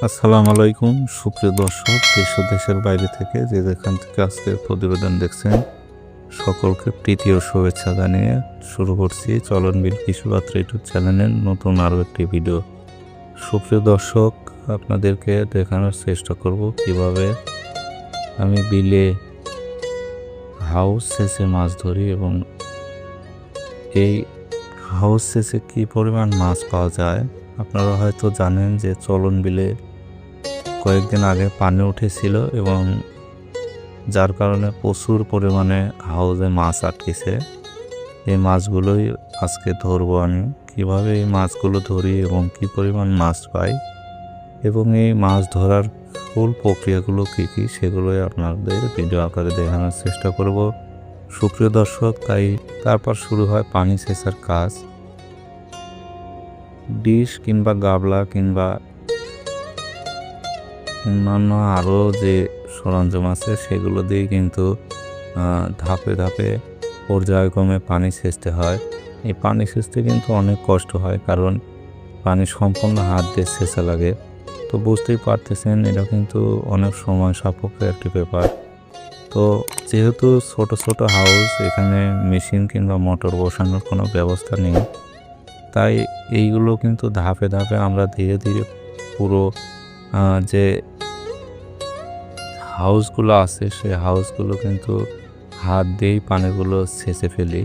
আসসালামু আলাইকুম সুপ্রিয় দর্শক, দেশ ও দেশের বাইরে থেকে যে যেখান থেকে আজকের প্রতিবেদন দেখছেন সকলকে প্রীতি ও শুভেচ্ছা জানিয়ে শুরু করছি চলনবিল কৃষিপাত্র ইউটিউব চ্যানেলের নতুন আরও একটি ভিডিও। সুপ্রিয় দর্শক, আপনাদেরকে দেখানোর চেষ্টা করব কিভাবে আমি বিলে হাউস সেচে মাছ ধরি এবং এই হাউস সেচে কী পরিমাণ মাছ পাওয়া যায়। আপনারা হয়তো জানেন যে চলন বিলে কয়েকদিন আগে পানি উঠেছিল এবং যার কারণে প্রচুর পরিমাণে হাউজে মাছ আটকেছে। এই মাছগুলোই আজকে ধরবো আমি, কীভাবে এই মাছগুলো ধরি এবং কী পরিমাণ মাছ পাই এবং এই মাছ ধরার ফুল প্রক্রিয়াগুলো কী কী সেগুলোই আপনাদের ভিডিও আকারে দেখানোর চেষ্টা করব সুপ্রিয় দর্শক। তারপর শুরু হয় পানি সেচার কাজ। ডিশ কিংবা গাবলা কিংবা অন্যান্য আরও যে সরঞ্জাম আছে সেগুলো দিয়ে কিন্তু ধাপে ধাপে পর্যায়ক্রমে পানি সেচতে হয়। এই পানি সেচতে কিন্তু অনেক কষ্ট হয়, কারণ পানি সম্পূর্ণ হাত দিয়ে সেচা লাগে। তো বুঝতেই পারতেছেন এটা কিন্তু অনেক সময় সাপেক্ষ একটি ব্যাপার। তো যেহেতু ছোট ছোট হাউস, এখানে মেশিন কিংবা মোটর বসানোর কোনো ব্যবস্থা নেই, তাই এইগুলো কিন্তু ধাপে ধাপে আমরা ধীরে ধীরে পুরো যে হাউসগুলো আছে সেই হাউসগুলো কিন্তু হাত দিয়েই পানিগুলো সেচে ফেলি।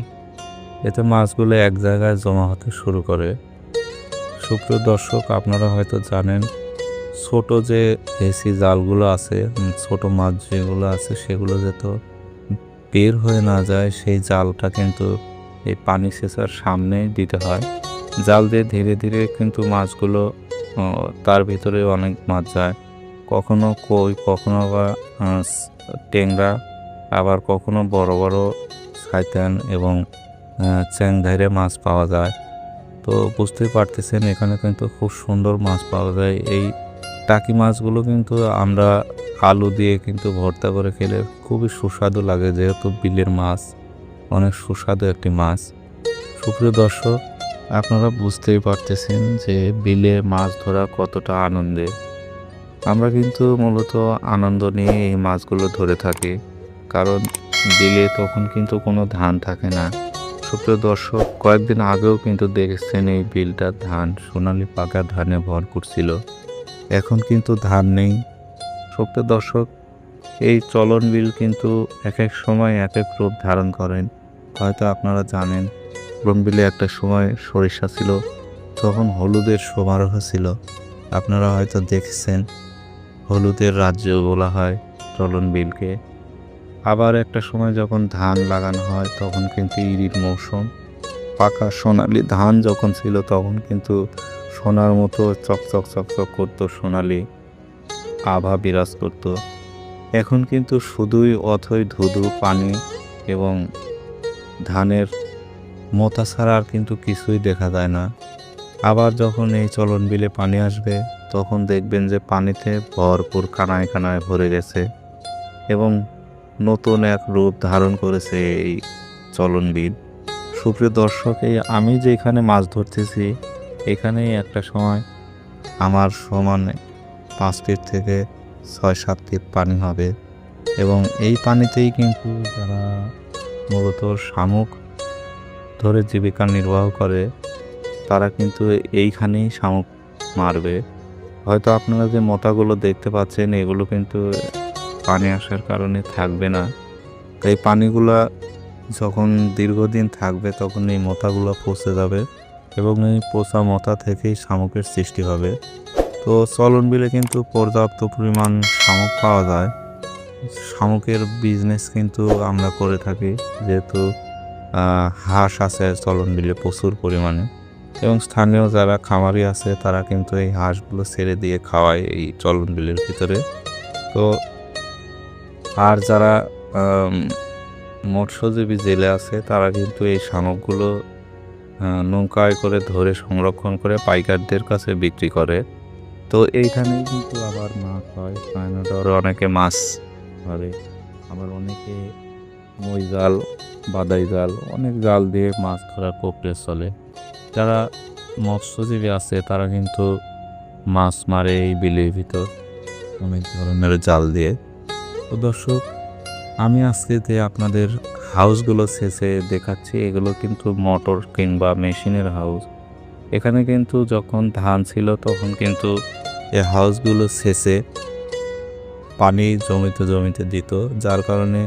এতে মাছগুলো এক জায়গায় জমা হতে শুরু করে। সুপ্রিয় দর্শক, আপনারা হয়তো জানেন ছোট যে দেশি জালগুলো আছে, ছোট মাছ যেগুলো আছে সেগুলো যাতে বের হয়ে না যায় সেই জালটা কিন্তু এই পানি সেচার সামনে দিতে হয়। জাল দিয়ে ধীরে ধীরে কিন্তু মাছগুলো তার ভিতরে অনেক মাছ যায়, কখনো কই, কখনো বা টেংরা, আবার কখনো বড় বড় সাইতান এবং চ্যাংধাইরে মাছ পাওয়া যায়। তো বুঝতেই পারতেছেন এখানে কিন্তু খুব সুন্দর মাছ পাওয়া যায়। এই টাকি মাছগুলো কিন্তু আমরা আলু দিয়ে কিন্তু ভর্তা করে খেলে খুবই সুস্বাদু লাগে, যেহেতু বিলের মাছ অনেক সুস্বাদু একটি মাছ। সুপ্রিয় দর্শক, আপনারা বুঝতেই পারতেছেন যে বিলে মাছ ধরা কতটা আনন্দের। আমরা কিন্তু মূলত আনন্দ নিয়ে এই মাছগুলো ধরে থাকি, কারণ বিলে তখন কিন্তু কোনো ধান থাকে না। সুপ্রিয় দর্শক, কয়েকদিন আগেও কিন্তু দেখেছেন এই বিলটা ধান, সোনালি পাকা ধানে ভরপুর ছিল। এখন কিন্তু ধান নেই। সুপ্রিয় দর্শক, এই চলন বিল কিন্তু এক এক সময় এক এক রূপ ধারণ করেন। হয়তো আপনারা জানেন চলন বিলে একটা সময় সরিষা ছিল, তখন হলুদের সমারোহ ছিল। আপনারা হয়তো দেখেছেন হলুদের রাজ্য বলা হয় চলন বিলকে। আবার একটা সময় যখন ধান লাগানো হয় তখন কিন্তু ইরির মৌসুম, পাকা সোনালি ধান যখন ছিল তখন কিন্তু সোনার মতো চকচক চকচক করতো, সোনালি আভা বিরাজ করতো। এখন কিন্তু শুধুই অথই ধুধু পানি এবং ধানের মোতা ছাড়া আর কিন্তু কিছুই দেখা যায় না। আবার যখন এই চলন বিলে পানি আসবে তখন দেখবেন যে পানিতে ভরপুর কানায় কানায় ভরে গেছে এবং নতুন এক রূপ ধারণ করেছে এই চলন বিল। সুপ্রিয় দর্শক, এই আমি যেখানে মাছ ধরতেছি এখানেই একটা সময় আমার সমানে 5 ফিট থেকে 6-7 ফিট পানি হবে এবং এই পানিতেই কিন্তু যারা মূলত শামুক ধরে জীবিকা নির্বাহ করে তারা কিন্তু এইখানেই শামুক মারবে। হয়তো আপনারা যে মোতাগুলো দেখতে পাচ্ছেন এগুলো কিন্তু পানি আসার কারণে থাকবে না। এই পানিগুলা যখন দীর্ঘদিন থাকবে তখন এই মোতাগুলো পচে যাবে এবং এই পচা মোতা থেকেই শামুকের সৃষ্টি হবে। তো চলন বিলে কিন্তু পর্যাপ্ত পরিমাণ শামুক পাওয়া যায়। শামুকের বিজনেস কিন্তু আমরা করে থাকি, যেহেতু হাঁস আছে চলন বিলে প্রচুর পরিমাণে এবং স্থানীয় যারা খামারি আছে তারা কিন্তু এই হাঁসগুলো ছেড়ে দিয়ে খাওয়ায় এই চলন বিলের ভিতরে। তো আর যারা মৎস্যজীবী জেলে আছে তারা কিন্তু এই শামুকগুলো নৌকায় করে ধরে সংরক্ষণ করে পাইকারদের কাছে বিক্রি করে। তো এইখানেই কিন্তু আবার মাছ হয়, ধরে অনেকে মাছ ধরে, আবার অনেকে মই জাল, বাদাই জাল, অনেক জাল দিয়ে মাছ ধরার প্রক্রিয়া চলে। যারা মৎস্যজীবী আছে তারা কিন্তু মাছ মারে এই বিলের ভিতর অনেক ধরনের জাল দিয়ে। তো দর্শক, আমি আজকে যে আপনাদের হাউসগুলো শেষে দেখাচ্ছি এগুলো কিন্তু মোটর কিংবা মেশিনের হাউস। এখানে কিন্তু যখন ধান ছিল তখন কিন্তু এই হাউসগুলো শেষে পানি জমিতে জমিতে দিত, যার কারণে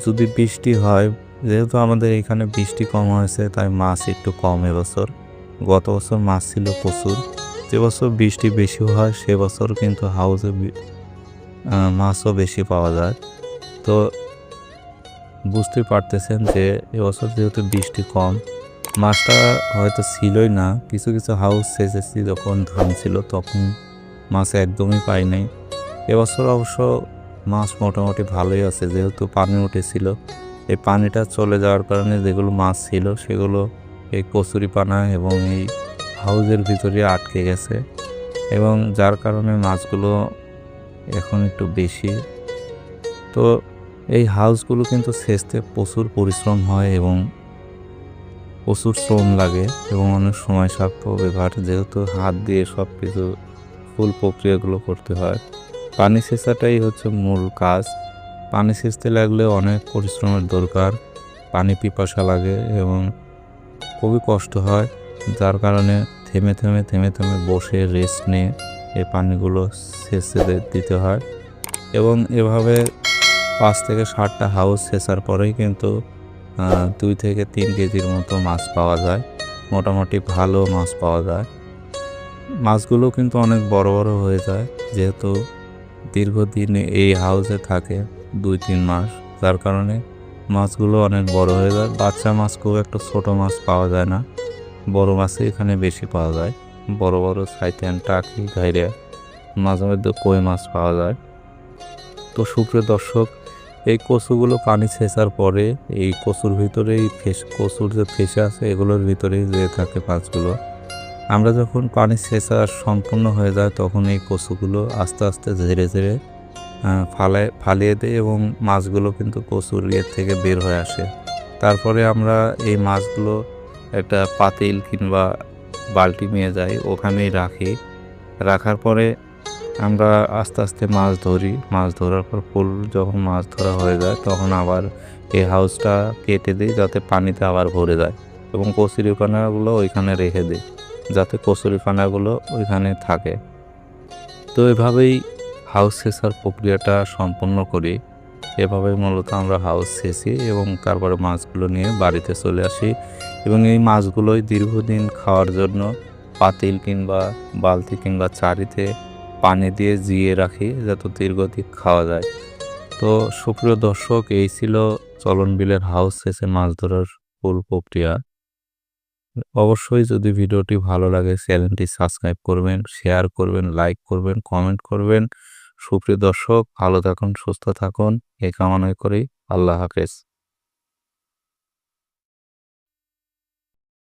যদি বৃষ্টি হয়, যেহেতু আমাদের এখানে বৃষ্টি কম হয়েছে তাই মাছ একটু কম এবছর। গত বছর মাছ ছিল প্রচুর। যে বছর বৃষ্টি বেশি হয় সে বছর কিন্তু হাউসে মাছও বেশি পাওয়া যায়। তো বুঝতেই পারতেছেন যে এবছর যেহেতু বৃষ্টি কম, মাছটা হয়তো ছিলই না। কিছু কিছু হাউস সেচেছি যখন ধান ছিল তখন মাছ একদমই পাই নাই। এবছর অবশ্য মাছ মোটামুটি ভালোই আছে, যেহেতু পানি উঠেছিল। এই পানিটা চলে যাওয়ার কারণে যেগুলো মাছ ছিল সেগুলো এই কচুরিপানা এবং এই হাউজের ভিতরে আটকে গেছে, এবং যার কারণে মাছগুলো এখন একটু বেশি। তো এই হাউসগুলো কিন্তু সেচতে প্রচুর পরিশ্রম হয় এবং প্রচুর শ্রম লাগে এবং অনেক সময় সাপেক্ষ ব্যাপার, যেহেতু হাত দিয়ে সব কিছু ফুল প্রক্রিয়াগুলো করতে হয়। পানি সেচাটাই হচ্ছে মূল কাজ। পানি সেচতে লাগলে অনেক পরিশ্রমের দরকার, পানি পিপাসা লাগে এবং খুবই কষ্ট হয়, যার কারণে থেমে থেমে থেমে থেমে বসে রেস্ট নিয়ে এই পানিগুলো সেচে দিতে হয়। এবং এভাবে ৫ থেকে ৭টা হাউস সেচার পরেই কিন্তু ২ থেকে ৩ কেজির মতো মাছ পাওয়া যায়। মোটামুটি ভালো মাছ পাওয়া যায়। মাছগুলো কিন্তু অনেক বড় বড় হয়ে যায়, যেহেতু দীর্ঘদিন এই হাউসে থাকে ২-৩ মাস, যার কারণে মাছগুলো অনেক বড় হয়ে যায়। বাচ্চা মাছ খুব একটা ছোট মাছ পাওয়া যায় না, বড় মাছই এখানে বেশি পাওয়া যায়। বড় বড় সাইতেন, টাকি, ঘাইরা, মাঝে মধ্যে কই মাছ পাওয়া যায়। তো সুপ্রিয় দর্শক, এই কচুগুলো পানি ছেঁচার পরে এই কচুর ভিতরেই কচুর যে ফেসে আছে এগুলোর ভিতরেই যেয়ে থাকে মাছগুলো। আমরা যখন পানি ছেঁচা সম্পূর্ণ হয়ে যায় তখন এই কচুগুলো আস্তে আস্তে ধীরে ধীরে ফালিয়ে দেয় এবং মাছগুলো কিন্তু কচুর ইয়ের থেকে বের হয়ে আসে। তারপরে আমরা এই মাছগুলো একটা পাতিল কিংবা বালতি নিয়ে যাই, ওখানেই রাখি। রাখার পরে আমরা আস্তে আস্তে মাছ ধরি। মাছ ধরার পর ফুল যখন মাছ ধরা হয়ে যায় তখন আবার এই হাউসটা কেটে দিই যাতে পানিতে আবার ভরে যায়, এবং কচুরিপানাগুলো ওইখানে রেখে দিই যাতে কচুরিপানাগুলো ওইখানে থাকে। তো এভাবেই হাউস সেচার প্রক্রিয়াটা সম্পন্ন করি। এভাবেই মূলত আমরা হাউস সেচি এবং তারপরে মাছগুলো নিয়ে বাড়িতে চলে আসি, এবং এই মাছগুলোই দীর্ঘদিন খাওয়ার জন্য পাতিল কিংবা বালতি কিংবা চারিতে পানি দিয়ে জিয়ে রাখি যাতে দীর্ঘদিন খাওয়া যায়। তো সুপ্রিয় দর্শক, এই ছিল চলন বিলের হাউস সেচে মাছ ধরার ফুল প্রক্রিয়া। অবশ্যই যদি ভিডিওটি ভালো লাগে চ্যানেলটি সাবস্ক্রাইব করবেন, শেয়ার করবেন, লাইক করবেন, কমেন্ট করবেন। সুপ্রিয় দর্শক, ভালো থাকুন, সুস্থ থাকুন এই কামনা করি। আল্লাহ হাফেজ।